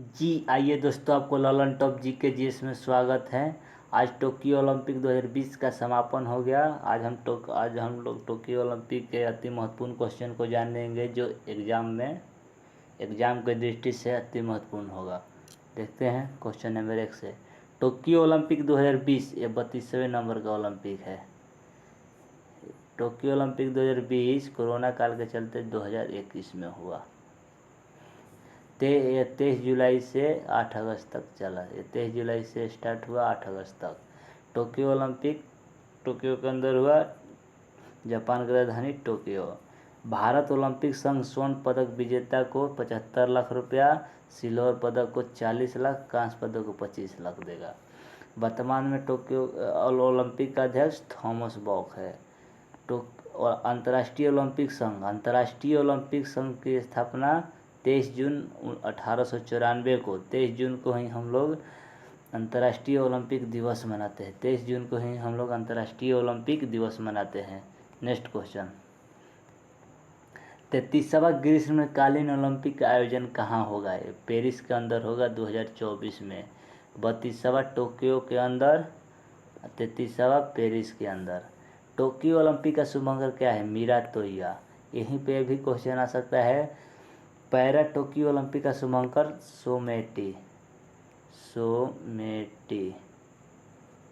जी आइए दोस्तों, आपको ललन टॉप जी के जीएस में स्वागत है। आज टोक्यो ओलंपिक 2020 का समापन हो गया। आज हम लोग टोक्यो ओलंपिक के अति महत्वपूर्ण क्वेश्चन को जानेंगे जो एग्जाम की दृष्टि से अति महत्वपूर्ण होगा। देखते हैं क्वेश्चन नंबर 1 से। टोक्यो ओलंपिक 2020 ये 32वें नंबर का ओलंपिक है। टोक्यो ओलंपिक 2020 कोरोना काल के चलते 2021 में हुआ। 23 जुलाई से 8 अगस्त तक चला। ये 23 जुलाई से स्टार्ट हुआ, 8 अगस्त तक। टोक्यो ओलंपिक टोक्यो के अंदर हुआ, जापान की राजधानी टोक्यो। भारत ओलंपिक संघ स्वर्ण पदक विजेता को 75 लाख रुपया, सिल्वर पदक को 40 लाख, कांस्य पदक को 25 लाख देगा। वर्तमान में टोक्यो ओलंपिक का अध्यक्ष थॉमस बॉक है। और अंतर्राष्ट्रीय ओलंपिक संघ की स्थापना 23 जून 1894 को 23 जून को ही हम लोग अंतर्राष्ट्रीय ओलंपिक दिवस मनाते हैं। 23 जून को ही हम लोग अंतर्राष्ट्रीय ओलंपिक दिवस मनाते हैं। Next question. 33वां ग्रीष्मकालीन ओलंपिक का आयोजन कहाँ होगा? ये पेरिस के अंदर होगा 2024 में। 32वां टोक्यो के अंदर, 33वां पेरिस के अंदर। टोक्यो ओलंपिक का शुभंकर क्या है? मीरा तोइया। यहीं पे भी क्वेश्चन आ सकता है। पैरा टोक्यो ओलंपिक का शुभंकर सोमेटी।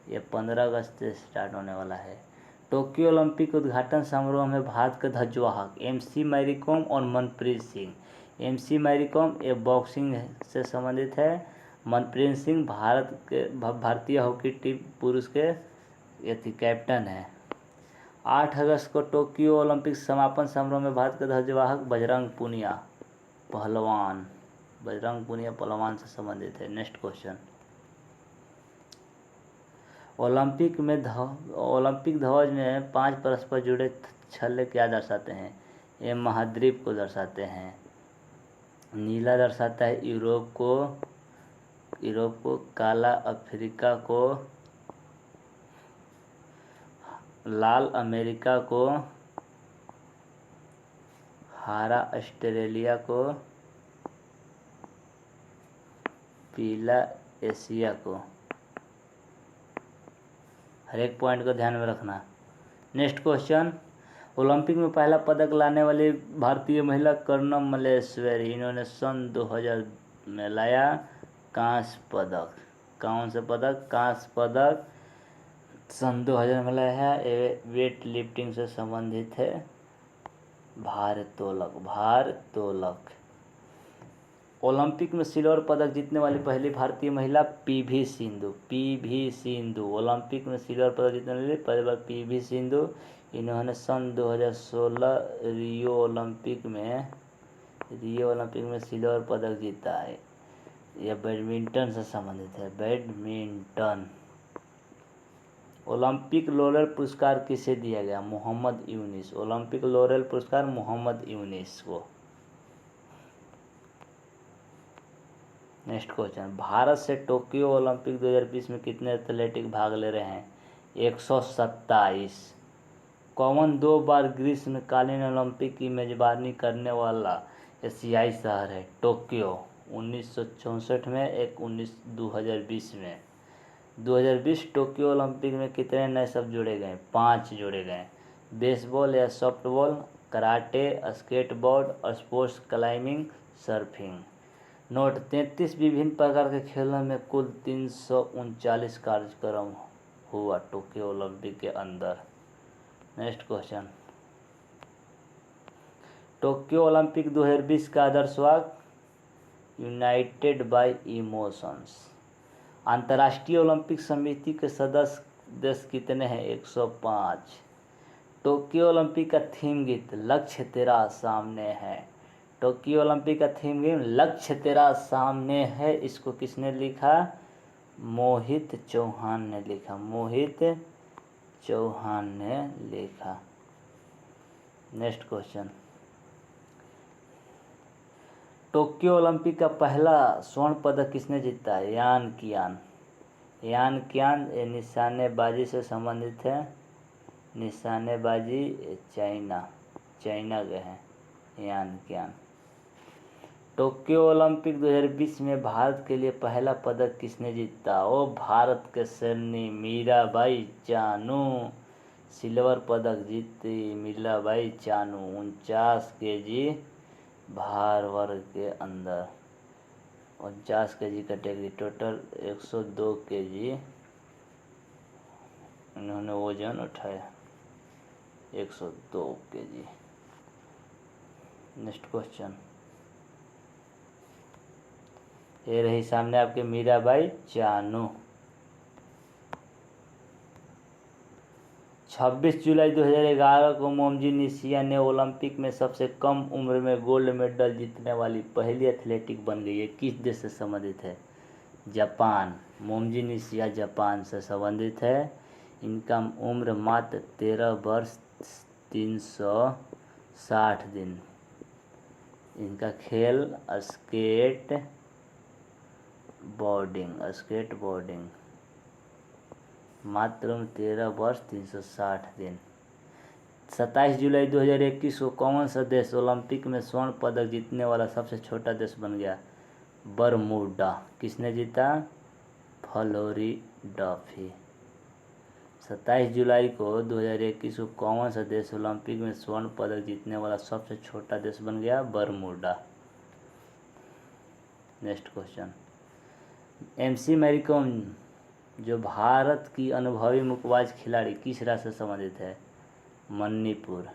ये 15 अगस्त से स्टार्ट होने वाला है। टोक्यो ओलंपिक उद्घाटन समारोह में भारत के ध्वजवाहक एमसी मैरी कॉम और मनप्रीत सिंह। एमसी मैरी कॉम ये बॉक्सिंग से संबंधित है। मनप्रीत सिंह भारतीय हॉकी टीम पुरुष के कैप्टन है। 8 अगस्त को टोक्यो ओलंपिक समापन समारोह में भारत के ध्वजवाहक बजरंग पुनिया पहलवान से संबंधित है। Next question. ओलंपिक ध्वज में 5 परस्पर जुड़े छल्ले क्या दर्शाते हैं? ये महाद्वीप को दर्शाते हैं। नीला दर्शाता है यूरोप को, काला अफ्रीका को, लाल अमेरिका को, हरा ऑस्ट्रेलिया को, पीला एशिया को। हर एक पॉइंट को ध्यान में रखना। Next question. ओलंपिक में पहला पदक लाने वाली भारतीय महिला कर्णम मल्लेश्वरी। इन्होंने सन 2000 में लाया कांस्य पदक। कौन सा पदक? कांस्य पदक सन 2000 में लाया है। वेट लिफ्टिंग से संबंधित है। भारोत्तोलक। ओलंपिक में सिल्वर पदक जीतने वाली पहली भारतीय महिला पीवी सिंधु। ओलंपिक में सिल्वर पदक जीतने वाली पहली बार पीवी सिंधु। इन्होंने सन 2016 रियो ओलंपिक में सिल्वर पदक जीता है। यह बैडमिंटन से संबंधित है। बैडमिंटन। ओलंपिक लॉरेल पुरस्कार किसे दिया गया? मोहम्मद यूनिस। ओलंपिक लॉरेल पुरस्कार मोहम्मद यूनिस को। Next question. भारत से टोक्यो ओलंपिक 2020 में कितने एथलेटिक भाग ले रहे हैं? 127। कौन 2 बार ग्रीष्मकालीन ओलंपिक की मेजबानी करने वाला एशियाई शहर है? टोक्यो 1964 में, एक 2020 में। 2020 टोक्यो ओलंपिक में कितने नए शब्द जोड़े गए? 5 जोड़े गए। बेसबॉल या सॉफ्टबॉल, कराटे, स्केटबोर्ड और स्पोर्ट्स क्लाइंबिंग, सर्फिंग। नोट। 33 विभिन्न प्रकार के खेलों में कुल 339 कार्यक्रम हुआ टोक्यो ओलंपिक के अंदर। Next question. टोक्यो ओलंपिक 2020 का आदर्श वाक्य यूनाइटेड बाय इमोशंस। अंतर्राष्ट्रीय ओलंपिक समिति के सदस्य देश कितने हैं? 105। टोक्यो ओलंपिक का थीम गीत लक्ष्य तेरा सामने है। टोक्यो ओलंपिक का थीम गीत लक्ष्य तेरा सामने है। इसको किसने लिखा? मोहित चौहान ने लिखा। Next question. टोक्यो ओलंपिक का पहला स्वर्ण पदक किसने जीता? यान कियान ये निशानेबाजी से संबंधित है। चाइना के हैं यान कियान। टोक्यो ओलंपिक 2020 में भारत के लिए पहला पदक किसने जीता? वो भारत के शेरनी मीराबाई चानू सिल्वर पदक जीती। मीराबाई चानू 49 केजी भार वर्ग के अंदर, 49 केजी कैटेगरी, टोटल 102 केजी इन्होंने वजन उठाया, 102 केजी। नेक्स्ट क्वेश्चन, ये रही सामने आपके मीराबाई चानू। 26 जुलाई 2011 को मोमजी निशिया ने ओलंपिक में सबसे कम उम्र में गोल्ड मेडल जीतने वाली पहली एथलेटिक बन गई है। किस देश से संबंधित है? जापान। मोमजी निशिया जापान से संबंधित है। इनका उम्र मात्र 13 वर्ष 360 दिन। इनका खेल स्केट बोर्डिंग। मात्र 13 वर्ष 360 दिन। 27 जुलाई 2021 को कौन सा देश ओलंपिक में स्वर्ण पदक जीतने वाला सबसे छोटा देश बन गया? बरमूडा। किसने जीता? फ्लोरिडाफी। 27 जुलाई को 2021 को कौन सा देश ओलंपिक में स्वर्ण पदक जीतने वाला सबसे छोटा देश बन गया? Bermuda. Next question, MC Mary Kom जो भारत की अनुभवी मुक्केबाज खिलाड़ी किस राज्य से संबंधित है? मणिपुर।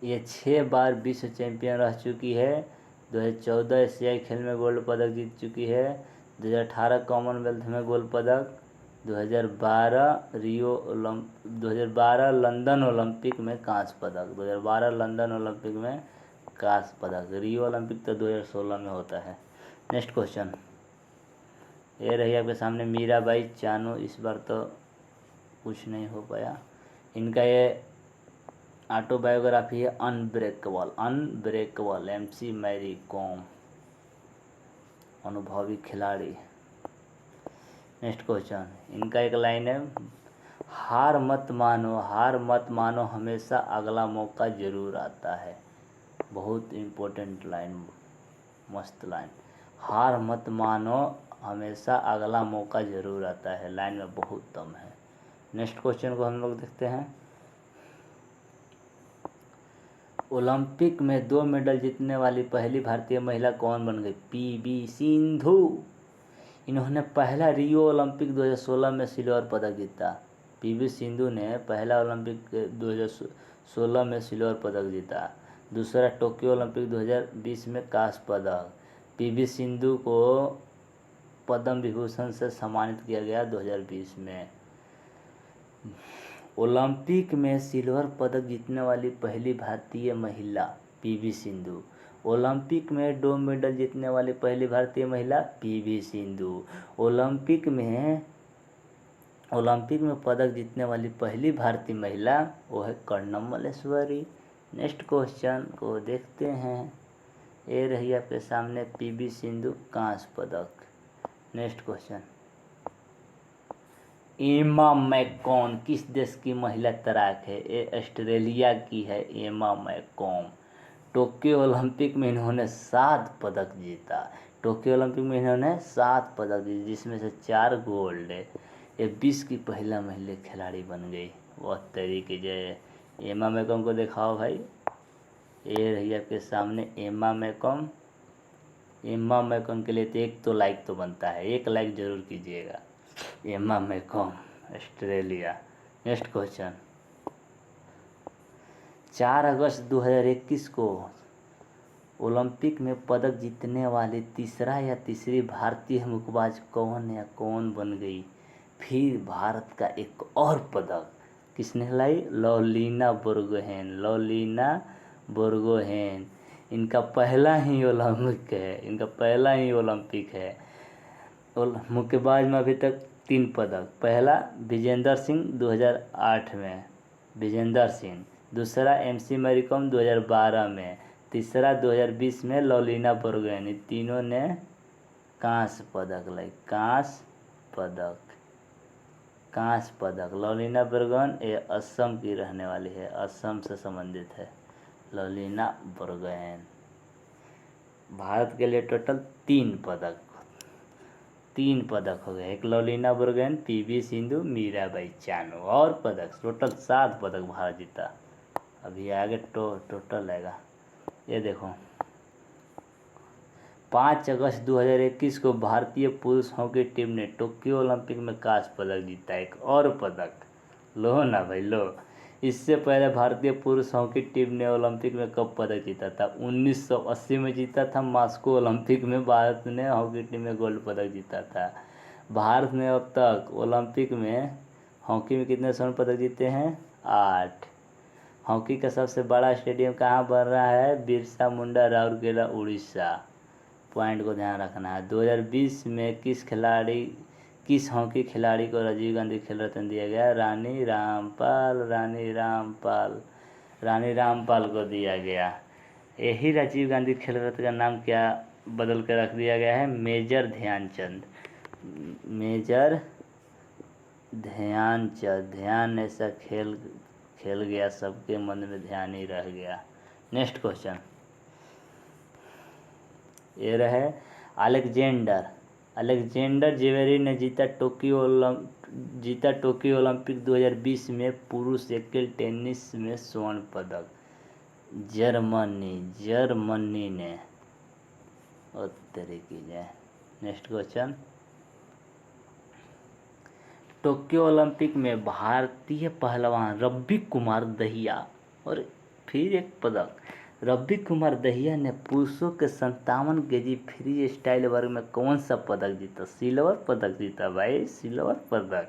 ये 6 बार विश्व चैंपियन रह चुकी है। 2014 एशियाई खेल में गोल्ड पदक जीत चुकी है। 2018 कॉमनवेल्थ में गोल्ड पदक। 2012 लंदन ओलंपिक में कांस्य पदक। 2012 लंदन ओलंपिक में कांस्य पदक। रियो ओलंपिक तो 2016 में होता है। नेक्स्ट क्वेश्चन, ये रही आपके सामने मीराबाई चानू। इस बार तो कुछ नहीं हो पाया। इनका ये ऑटोबायोग्राफी है अनब्रेकेबल। एमसी मैरी कॉम अनुभवी खिलाड़ी। नेक्स्ट क्वेश्चन, इनका एक लाइन है, हार मत मानो हमेशा अगला मौका जरूर आता है। बहुत इम्पोर्टेंट लाइन, मस्त लाइन। हार मत मानो हमेशा अगला मौका जरूर आता है, लाइन में बहुत दम है। नेक्स्ट क्वेश्चन को हम लोग देखते हैं, ओलंपिक में 2 मेडल जीतने वाली पहली भारतीय महिला कौन बन गई? पीवी सिंधु। इन्होंने पहला रियो ओलंपिक 2016 में सिल्वर पदक जीता। पीवी सिंधु ने पहला ओलंपिक 2016 में सिल्वर पदक जीता। दूसरा टोक्यो ओलंपिक 2020 में कांस्य पदक। पीवी सिंधु को पद्म विभूषण से सम्मानित किया गया 2020 में। ओलंपिक में सिल्वर पदक जीतने वाली पहली भारतीय महिला पीवी सिंधु। ओलंपिक में 2 मेडल जीतने वाली पहली भारतीय महिला पीवी सिंधु। ओलंपिक में पदक जीतने वाली पहली भारतीय महिला वो है कर्णम मल्लेश्वरी। नेक्स्ट क्वेश्चन को देखते हैं, ये रही आपके सामने पीवी सिंधु कांस्य पदक। नेक्स्ट क्वेश्चन, एमा मैकॉन किस देश की महिला तैराक है? ये ऑस्ट्रेलिया की है एमा मैकॉन। टोक्यो ओलंपिक में इन्होंने 7 पदक जीता। टोक्यो ओलंपिक में इन्होंने 7 पदक जीते, जिसमें से 4 गोल्ड है। ये 20 की पहला महिला खिलाड़ी बन गई। बहुत तरीके जय। एमा मैकॉन को दिखाओ भाई, ये रही आपके सामने एमा मैकॉन। एमा मैकॉन के लिए तो एक तो लाइक तो बनता है, 1 लाइक जरूर कीजिएगा। एमा मैकॉन ऑस्ट्रेलिया। नेक्स्ट क्वेश्चन, 4 अगस्त 2021 को ओलंपिक में पदक जीतने वाली तीसरी भारतीय मुक्केबाज कौन या कौन बन गई? फिर भारत का एक और पदक किसने लाई? लवलीना बोर्गोहेन। इनका पहला ही ओलंपिक है। मुक्केबाज में अभी तक 3 पदक। पहला विजेंदर सिंह 2008 में, दूसरा एमसी मैरी कॉम 2012 में, तीसरा 2020 में लवलीना बोर्गोहेन। तीनों ने कांस्य पदक। लवलीना बोर्गोहेन ये असम की रहने वाली है, असम से संबंधित है लवलीना बोर्गोहेन। भारत के लिए टोटल 3 पदक हो गए। एक लवलीना बोरगोहेन, पीवी सिंधु, मीराबाई चानू और पदक टोटल 7 पदक भारत जीता। अभी आगे टोटल आएगा। ये देखो 5 अगस्त 2021 को भारतीय पुरुष हॉकी टीम ने टोक्यो ओलंपिक में कांस्य पदक जीता। एक और पदक लो ना भाई लो। इससे पहले भारतीय पुरुष हॉकी टीम ने ओलंपिक में कब पदक जीता था? 1980 में जीता था। मॉस्को ओलंपिक में भारत ने हॉकी टीम में गोल्ड पदक जीता था। भारत ने अब तक ओलंपिक में हॉकी में कितने स्वर्ण पदक जीते हैं? 8। हॉकी का सबसे बड़ा स्टेडियम कहाँ बन रहा है? बिरसा मुंडा, राउरकेला, उड़ीसा। पॉइंट को ध्यान रखना है। 2020 में किस हॉकी खिलाड़ी को राजीव गांधी खेल रत्न दिया गया? रानी रामपाल को दिया गया। यही राजीव गांधी खेल रत्न का नाम क्या बदल कर रख दिया गया है? मेजर ध्यानचंद। ध्यान ऐसा खेल गया, सबके मन में ध्यान ही रह गया। नेक्स्ट क्वेश्चन ये रहे अलेक्जेंडर जेवेरिन ने जीता टोक्यो ओलंपिक 2020 में पुरुष एकल टेनिस में स्वर्ण पदक। जर्मनी ने। और तरीके जाए। नेक्स्ट क्वेश्चन टोक्यो ओलंपिक में भारतीय पहलवान रवि कुमार दहिया और फिर एक पदक। रवि कुमार दहिया ने पुरुषों के 57 केजी फ्री स्टाइल वर्ग में कौन सा पदक जीता? सिल्वर पदक जीता भाई, सिल्वर पदक।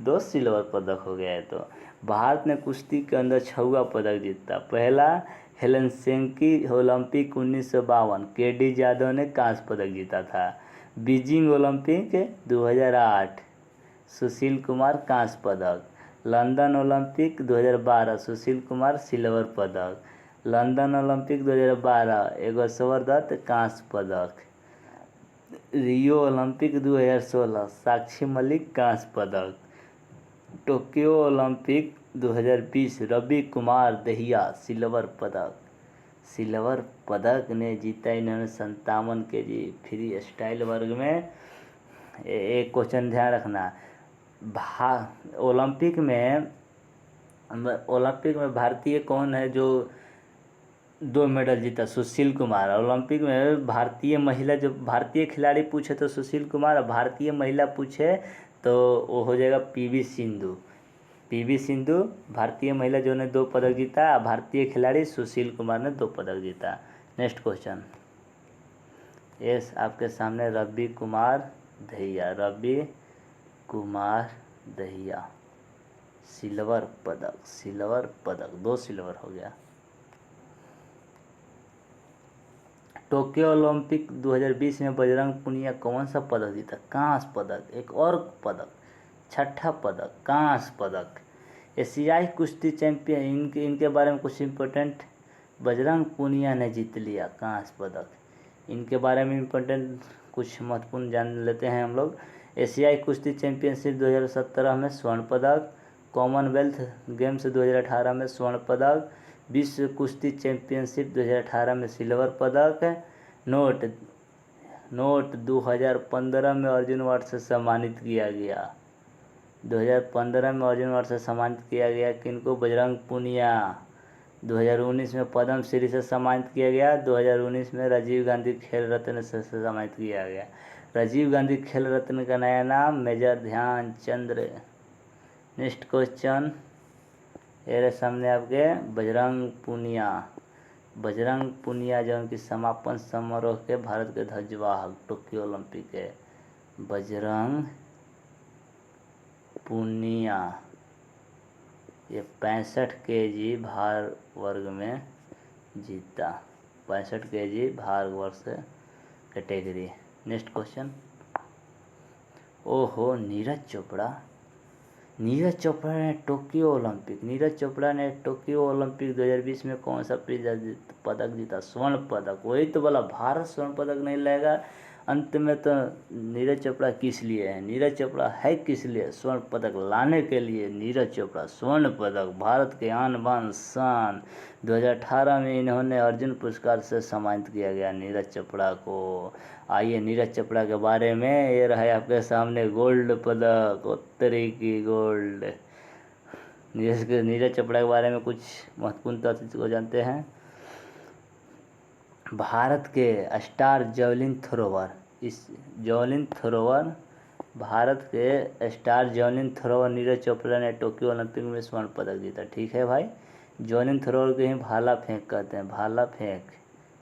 2 सिल्वर पदक हो गया है। तो भारत ने कुश्ती के अंदर 6वां पदक जीता। पहला हेलसिंकी ओलंपिक 1952 के.डी. जादव ने कांस्य पदक जीता था। बीजिंग ओलंपिक 2008 सुशील कुमार कांस्य पदक। London Olympic 2012 Sushil Kumar silver पदक। लंदन ओलंपिक 2012 एगोस्वर दत्त कांस्य पदक। रियो ओलंपिक 2016 साक्षी मलिक कांस्य पदक। Tokyo Olympic 2020 Ravi Kumar Dahiya silver पदक ने जीता। इन्होंने 57 केजी फ्री स्टाइल वर्ग में। एक क्वेश्चन ध्यान रखना, ओलंपिक में भारतीय कौन है जो 2 मेडल जीता? सुशील कुमार। ओलंपिक में भारतीय खिलाड़ी पूछे तो सुशील कुमार, भारतीय महिला पूछे तो वो हो जाएगा पीवी सिंधु। भारतीय महिला जो ने 2 पदक जीता। भारतीय खिलाड़ी सुशील कुमार ने 2 पदक जीता। नेक्स्ट क्वेश्चन यस आपके सामने रवि कुमार दहिया सिल्वर पदक 2 सिल्वर हो गया। टोक्यो ओलंपिक 2020 में बजरंग पुनिया कौन सा पदक जीता? कांस्य पदक। एक और पदक 6ठा पदक कांस्य पदक। एशियाई कुश्ती चैंपियन इनके बारे में कुछ इम्पोर्टेंट। बजरंग पुनिया ने जीत लिया कांस्य पदक। इनके बारे में इम्पोर्टेंट कुछ महत्वपूर्ण जान लेते हैं हम लोग। एशियाई कुश्ती चैंपियनशिप 2017 में स्वर्ण पदक। कॉमनवेल्थ गेम्स 2018 में स्वर्ण पदक। विश्व कुश्ती चैंपियनशिप 2018 में सिल्वर पदक। नोट 2015 में अर्जुन अवार्ड से सम्मानित किया गया। 2015 में अर्जुन अवार्ड से सम्मानित किया गया किनको? बजरंग पुनिया। 2019 में पद्म श्री से सम्मानित किया गया। 2019 में राजीव गांधी खेल रत्न से सम्मानित किया गया। राजीव गांधी खेल रत्न का नया नाम मेजर ध्यानचंद। नेक्स्ट क्वेश्चन ये सामने आपके बजरंग पुनिया जो उनकी समापन समारोह के भारत के ध्वजवाहक टोक्यो ओलंपिक के बजरंग पुनिया ये 65 केजी भार वर्ग में जीता। 65 केजी भार वर्ग से कैटेगरी। नेक्स्ट क्वेश्चन ओहो नीरज चोपड़ा ने टोक्यो ओलंपिक 2020 में कौन सा पदक जीता? स्वर्ण पदक। वही तो बोला भारत स्वर्ण पदक नहीं लाएगा अंत में तो नीरज चोपड़ा किस लिए है, नीरज चोपड़ा है किस लिए, स्वर्ण पदक लाने के लिए। नीरज चोपड़ा स्वर्ण पदक, भारत के आन बान शान। 2018 में इन्होंने अर्जुन पुरस्कार से सम्मानित किया गया नीरज चोपड़ा को। आइए नीरज चोपड़ा के बारे में, ये रहा आपके सामने गोल्ड पदक, उत्तरी की गोल्ड। नीरज चोपड़ा के बारे में कुछ महत्वपूर्ण तथ्य को जानते हैं। भारत के स्टार जैवलिन थ्रोवर, इस जैवलिन थ्रोवर, भारत के star javelin thrower Neeraj Chopra ने टोक्यो ओलंपिक में स्वर्ण पदक जीता। ठीक है भाई, जैवलिन थ्रोवर को ही भाला फेंक कहते हैं, भाला फेंक,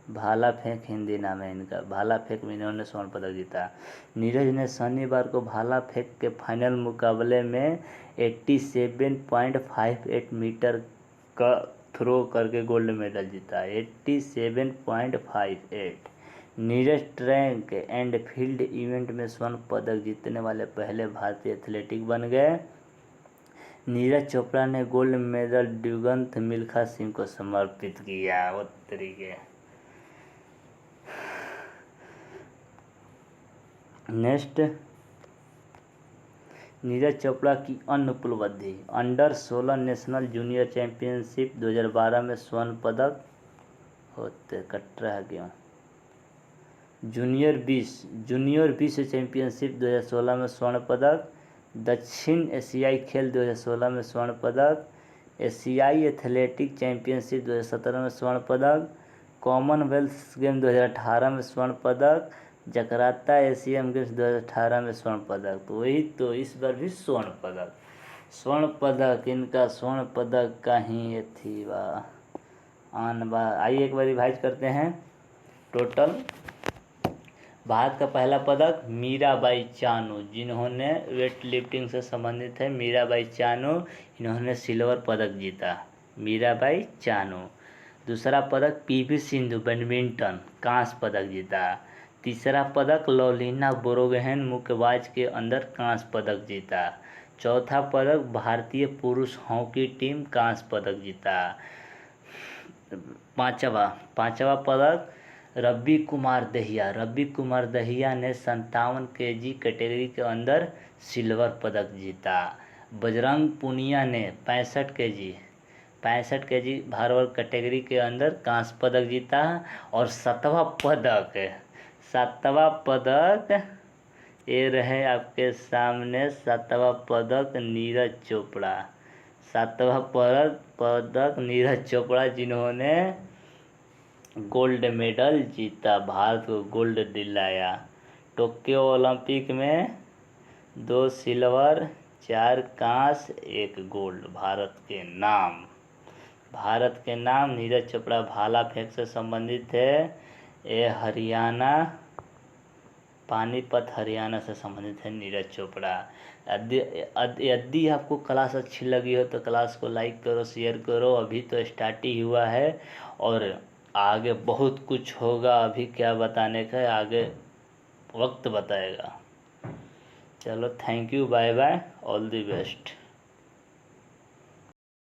भाला फेंक हिंदी नाम है इनका। भाला फेंक में इन्होंने स्वर्ण पदक जीता। नीरज ने शनिवार को भाला फेंक के फाइनल मुकाबले में 87.58 मीटर का थ्रो करके गोल्ड मेडल जीता। 87.58। Neeraj track and field event में स्वर्ण पदक जीतने वाले पहले भारतीय एथलेटिक बन गए। नीरज चोपड़ा ने गोल्ड मेडल दिवंगत मिल्खा सिंह को समर्पित किया। वो तरीके नेक्स्ट, नीरज चोपड़ा की अन्य उपलब्धि। अंडर 16 नेशनल जूनियर चैंपियनशिप 2012 में स्वर्ण पदक, होते कट रहा है क्यों, जूनियर 20 चैंपियनशिप 2016 में स्वर्ण पदक। दक्षिण एशियाई खेल 2016 में स्वर्ण पदक। एशियाई एथलेटिक चैंपियनशिप 2017 में स्वर्ण पदक। कॉमनवेल्थ गेम 2018 में स्वर्ण पदक। जकार्ता एशियन गेम्स 2018 में स्वर्ण पदक। तो वही तो इस बार भी स्वर्ण पदक, स्वर्ण पदक, इनका स्वर्ण पदक का ही ये थी वाह आन बार। आइए एक बार रिवाइज करते हैं टोटल। भारत का पहला पदक मीराबाई चानू, जिन्होंने वेट लिफ्टिंग से संबंधित है, मीराबाई चानू, इन्होंने सिल्वर पदक जीता, मीराबाई चानू। दूसरा पदक पीवी सिंधु, बैडमिंटन, कांस्य पदक जीता। तीसरा पदक लवलीना बोरोगोहेन, मुक्केबाज के अंदर कांस्य पदक जीता। चौथा पदक भारतीय पुरुष हॉकी टीम, कांस्य पदक जीता। पांचवा पदक रवि कुमार दहिया ने 57 kg कैटेगरी के अंदर सिल्वर पदक जीता। बजरंग पुनिया ने 65 kg भारवर्ग कैटेगरी के अंदर कांस्य पदक जीता। और सातवां पदक ये रहे आपके सामने, सातवां पदक नीरज चोपड़ा, सातवां पदक नीरज चोपड़ा, जिन्होंने गोल्ड मेडल जीता, भारत को गोल्ड दिलाया। टोक्यो ओलंपिक में 2 सिल्वर, 4 कांस्य, 1 गोल्ड भारत के नाम। नीरज चोपड़ा भाला फेंक से संबंधित है। ये हरियाणा, पानीपत हरियाणा से संबंधित है नीरज चोपड़ा। यदि आपको क्लास अच्छी लगी हो तो क्लास को लाइक करो, शेयर करो। अभी तो स्टार्ट ही हुआ है और आगे बहुत कुछ होगा, अभी क्या बताने का, आगे वक्त बताएगा। चलो thank you, bye bye, all the best.